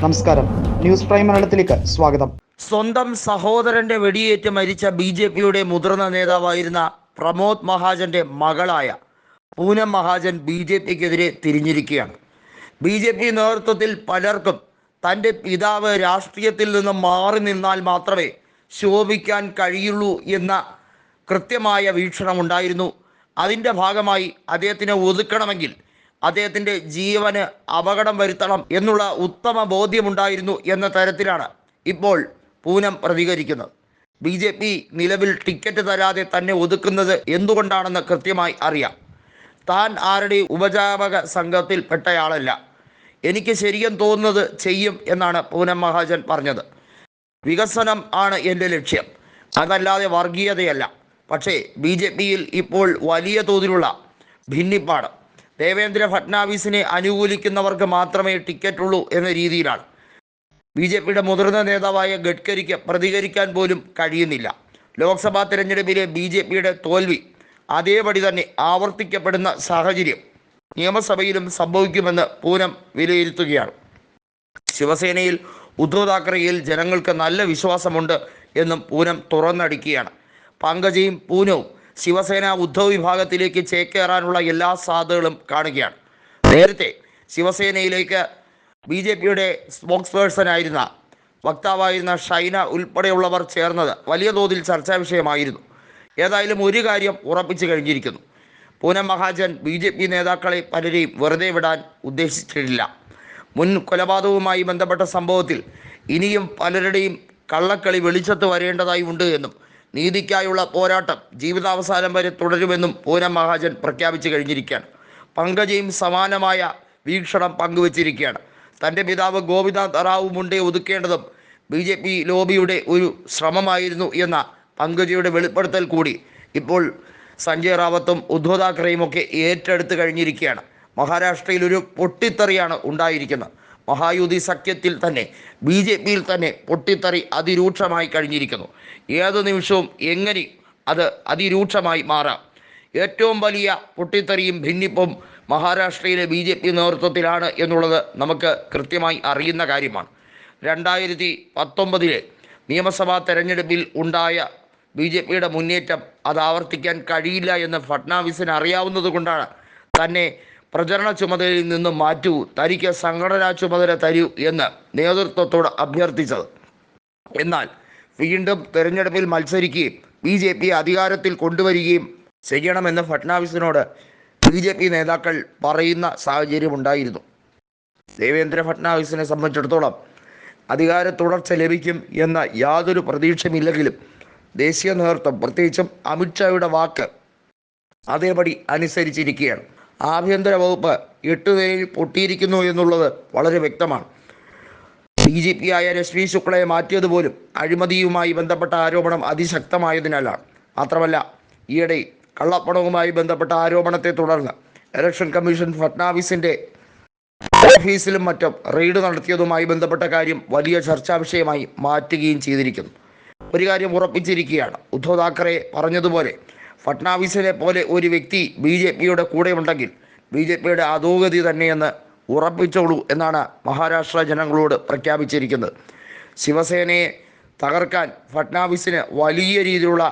നമസ്കാരം, news prime മലയാളത്തിലേക്ക് സ്വാഗതം. സ്വന്തം സഹോദരന്റെ വെടിയേറ്റ് മരിച്ച BJPയുടെ മുതിർന്ന നേതാവായിരുന്ന പ്രമോദ് മഹാജന്റെ മകളായ പൂനം മഹാജൻ BJPക്കെതിരെ തിരിഞ്ഞിരിക്കുകയാണ്. BJP നേതൃത്വത്തിൽ പലർക്കും തൻ്റെ പിതാവ് രാഷ്ട്രീയത്തിൽ നിന്ന് മാറി നിന്നാൽ മാത്രമേ ശോഭിക്കാൻ കഴിയുള്ളൂ എന്ന കൃത്യമായ വീക്ഷണമുണ്ടായിരുന്നു. അതിൻ്റെ ഭാഗമായി അദ്ദേഹത്തിനെ ഒതുക്കണമെങ്കിൽ അദ്ദേഹത്തിൻ്റെ ജീവന് അപകടം വരുത്തണം എന്നുള്ള ഉത്തമ ബോധ്യമുണ്ടായിരുന്നു എന്ന തരത്തിലാണ് ഇപ്പോൾ പൂനം പ്രതികരിക്കുന്നത്. BJP നിലവിൽ ടിക്കറ്റ് തരാതെ തന്നെ ഒതുക്കുന്നത് എന്തുകൊണ്ടാണെന്ന് കൃത്യമായി അറിയാം. താൻ ആരുടെ ഉപജാപക സംഘത്തിൽ പെട്ടയാളല്ല, എനിക്ക് ശരിയെന്ന് തോന്നുന്നത് ചെയ്യും എന്നാണ് പൂനം മഹാജൻ പറഞ്ഞത്. വികസനം ആണ് എൻ്റെ ലക്ഷ്യം, അതല്ലാതെ വർഗീയതയല്ല. പക്ഷേ BJPയിൽ ഇപ്പോൾ വലിയ തോതിലുള്ള ഭിന്നിപ്പാണ്. ദേവേന്ദ്ര ഫട്നാവിസിനെ അനുകൂലിക്കുന്നവർക്ക് മാത്രമേ ടിക്കറ്റ് ഉള്ളൂ എന്ന രീതിയിലാണ്. BJPയുടെ മുതിർന്ന നേതാവായ ഗഡ്കരിക്ക് പ്രതികരിക്കാൻ പോലും കഴിയുന്നില്ല. ലോക്സഭാ തെരഞ്ഞെടുപ്പിലെ BJPയുടെ തോൽവി അതേപടി തന്നെ ആവർത്തിക്കപ്പെടുന്ന സാഹചര്യം നിയമസഭയിലും സംഭവിക്കുമെന്ന് പൂനം വിലയിരുത്തുകയാണ്. ശിവസേനയിൽ ഉദ്ധവ് താക്കറെയിൽ ജനങ്ങൾക്ക് നല്ല വിശ്വാസമുണ്ട് എന്നും പൂനം തുറന്നടിക്കുകയാണ്. പങ്കജയും പൂനവും ശിവസേന ഉദ്ധവ് വിഭാഗത്തിലേക്ക് ചേക്കേറാനുള്ള എല്ലാ സാധ്യതകളും കാണുകയാണ്. നേരത്തെ ശിവസേനയിലേക്ക് BJPയുടെ സ്പോക്സ് പേഴ്സണായിരുന്ന വക്താവായിരുന്ന ഷൈന ഉൾപ്പെടെയുള്ളവർ ചേർന്നത് വലിയ തോതിൽ ചർച്ചാ വിഷയമായിരുന്നു. ഏതായാലും ഒരു കാര്യം ഉറപ്പിച്ചു കഴിഞ്ഞിരിക്കുന്നു: പൂനം മഹാജൻ BJP നേതാക്കളെ പലരെയും വെറുതെ വിടാൻ ഉദ്ദേശിച്ചിട്ടില്ല. മുൻ കൊലപാതകവുമായി ബന്ധപ്പെട്ട സംഭവത്തിൽ ഇനിയും പലരുടെയും കള്ളക്കളി വെളിച്ചത്ത് വരേണ്ടതായി ഉണ്ട് എന്നും നീതിക്കായുള്ള പോരാട്ടം ജീവിതാവസാനം വരെ തുടരുമെന്നും പൂനം മഹാജൻ പ്രഖ്യാപിച്ചു കഴിഞ്ഞിരിക്കുകയാണ്. പങ്കജയും സമാനമായ വീക്ഷണം പങ്കുവച്ചിരിക്കുകയാണ്. തൻ്റെ പിതാവ് ഗോപിനാഥ് റാവു മുണ്ടയെ ഒതുക്കേണ്ടതും BJP ലോബിയുടെ ഒരു ശ്രമമായിരുന്നു എന്ന പങ്കജയുടെ വെളിപ്പെടുത്തൽ കൂടി ഇപ്പോൾ സഞ്ജയ് റാവത്തും ഉദ്ധവ് താക്കറെയും ഒക്കെ ഏറ്റെടുത്ത് കഴിഞ്ഞിരിക്കുകയാണ്. മഹാരാഷ്ട്രയിൽ ഒരു പൊട്ടിത്തെറിയാണ് ഉണ്ടായിരിക്കുന്നത്. മഹായുതി സഖ്യത്തിൽ തന്നെ BJPയിൽ തന്നെ പൊട്ടിത്തെറി അതിരൂക്ഷമായി കഴിഞ്ഞിരിക്കുന്നു. ഏത് നിമിഷവും എങ്ങനെ അത് അതിരൂക്ഷമായി മാറാം. ഏറ്റവും വലിയ പൊട്ടിത്തെറിയും ഭിന്നിപ്പും മഹാരാഷ്ട്രയിലെ BJP നേതൃത്വത്തിലാണ് എന്നുള്ളത് നമുക്ക് കൃത്യമായി അറിയുന്ന കാര്യമാണ്. 2019 നിയമസഭാ തെരഞ്ഞെടുപ്പിൽ ഉണ്ടായ BJPയുടെ മുന്നേറ്റം അത് ആവർത്തിക്കാൻ കഴിയില്ല എന്ന് ഫട്നാവിസിന് അറിയാവുന്നത് കൊണ്ടാണ് തന്നെ പ്രചരണ ചുമതലയിൽ നിന്നും മാറ്റൂ, തനിക്ക് സംഘടനാ ചുമതല തരൂ എന്ന് നേതൃത്വത്തോട് അഭ്യർത്ഥിച്ചത്. എന്നാൽ വീണ്ടും തെരഞ്ഞെടുപ്പിൽ മത്സരിക്കുകയും BJP അധികാരത്തിൽ കൊണ്ടുവരികയും ചെയ്യണമെന്ന് ഫട്നാവിസിനോട് BJP നേതാക്കൾ പറയുന്ന സാഹചര്യമുണ്ടായിരുന്നു. ദേവേന്ദ്ര ഫട്നാവിസിനെ സംബന്ധിച്ചിടത്തോളം അധികാര തുടർച്ച ലഭിക്കും എന്ന യാതൊരു പ്രതീക്ഷയുമില്ലെങ്കിലും ദേശീയ നേതൃത്വം പ്രത്യേകിച്ചും അമിത്ഷായുടെ വാക്ക് അതേപടി അനുസരിച്ചിരിക്കുകയാണ്. ആഭ്യന്തര വകുപ്പ് 8 നിലയിൽ പൊട്ടിയിരിക്കുന്നു എന്നുള്ളത് വളരെ വ്യക്തമാണ്. DGP ആയ രശ്മി ശുക്ലയെ മാറ്റിയതുപോലും അഴിമതിയുമായി ബന്ധപ്പെട്ട ആരോപണം അതിശക്തമായതിനാലാണ്. മാത്രമല്ല, ഈയിടെ കള്ളപ്പണവുമായി ബന്ധപ്പെട്ട ആരോപണത്തെ തുടർന്ന് ഇലക്ഷൻ കമ്മീഷൻ ഫട്നാവിസിൻ്റെ ഓഫീസിലും മറ്റും റെയ്ഡ് നടത്തിയതുമായി ബന്ധപ്പെട്ട കാര്യം വലിയ ചർച്ചാ വിഷയമായി മാറ്റുകയും ചെയ്തിരിക്കുന്നു. ഒരു കാര്യം ഉറപ്പിച്ചിരിക്കുകയാണ്: ഉദ്ധവ് താക്കറെ പറഞ്ഞതുപോലെ ഫട്നാവിസിനെ പോലെ ഒരു വ്യക്തി BJPയുടെ കൂടെ ഉണ്ടെങ്കിൽ BJPയുടെ അധോഗതി തന്നെയെന്ന് ഉറപ്പിച്ചോളൂ എന്നാണ് മഹാരാഷ്ട്ര ജനങ്ങളോട് പ്രഖ്യാപിച്ചിരിക്കുന്നത്. ശിവസേനയെ തകർക്കാൻ ഫട്നാവിസിന് വലിയ രീതിയിലുള്ള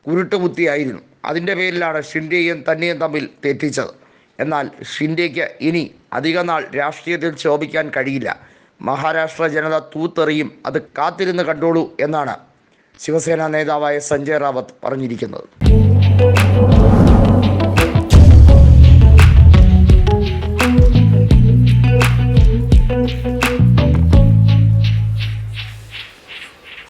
കുരുട്ടുബുദ്ധിയായിരുന്നു. അതിൻ്റെ പേരിലാണ് ഷിൻഡെയും തന്നെയും തമ്മിൽ തെറ്റിച്ചത്. എന്നാൽ ഷിൻഡെയ്ക്ക് ഇനി അധിക നാൾ രാഷ്ട്രീയത്തിൽ ശോഭിക്കാൻ കഴിയില്ല. മഹാരാഷ്ട്ര ജനത തൂത്തെറിയും, അത് കാത്തിരുന്ന് കണ്ടോളൂ എന്നാണ് ശിവസേന നേതാവായ സഞ്ജയ് റാവത്ത് പറഞ്ഞിരിക്കുന്നത്.